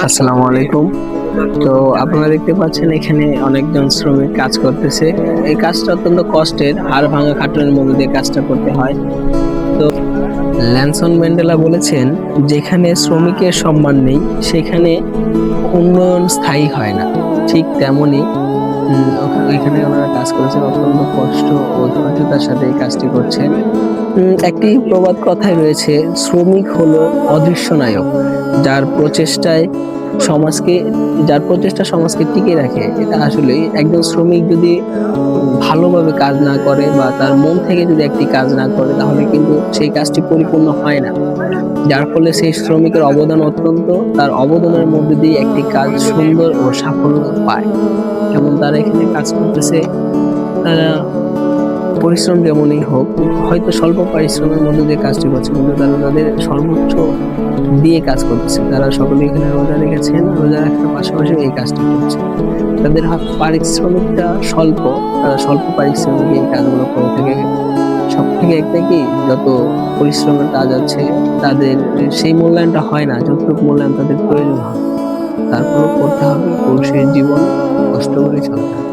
আসসালামু আলাইকুম। তো আপনারা দেখতে পাচ্ছেন এখানে অনেকজন শ্রমিক কাজ করতেছে। এই কাজটা অত্যন্ত কষ্টের, হাড় ভাঙা খাটুনির মধ্যে দিয়ে কাজটা করতে হয়। তো ল্যানসন ম্যান্ডেলা বলেছেন, যেখানে শ্রমিকের সম্মান নেই সেখানে উন্নয়ন স্থায়ী হয় না। ঠিক তেমনই ওইখানে ওনারা কাজ করেছেন, অত্যন্ত কষ্ট ও ধৈর্যতার সাথে এই কাজটি করছেন। একটি প্রবাদ কথায় রয়েছে, শ্রমিক হলো অদৃশ্য নায়ক, যার প্রচেষ্টায় সমাজকে যার প্রচেষ্টা সমাজকে টিকিয়ে রাখে। এটা আসলে একজন শ্রমিক যদি ভালোভাবে কাজ না করে বা তার মন থেকে যদি একটি কাজ না করে, তাহলে কিন্তু সেই কাজটি পরিপূর্ণ হয় না। যার ফলে সেই শ্রমিকের অবদান অত্যন্ত, তার অবদানের মধ্যে দিয়ে একটি কাজ সুন্দর ও সাফল্য পায়। যেমন তারা এখানে কাজ করতেছে, তারা পরিশ্রম যেমনই হোক, হয়তো স্বল্প পরিশ্রমের মধ্যে দিয়ে কাজটি করছে, কিন্তু তারা তাদের সর্বোচ্চ দিয়ে কাজ করতেছে। তারা সকলে এখানে রোজা রেখেছেন, রোজা রাখার পাশাপাশি এই কাজটি করছে। তাদের হাত পারিশ্রমিকটা স্বল্প, তারা স্বল্প পারিশ্রমিকে এই কাজগুলো করে থাকে। সব থেকে একটা কি, যত পরিশ্রমের কাজ আছে তাদের সেই মূল্যায়নটা হয় না যতটুকু মূল্যায়ন তাদের প্রয়োজন হয়। তারপরেও করতে হবে, পুরুষের জীবন কষ্ট করে চলতে হবে।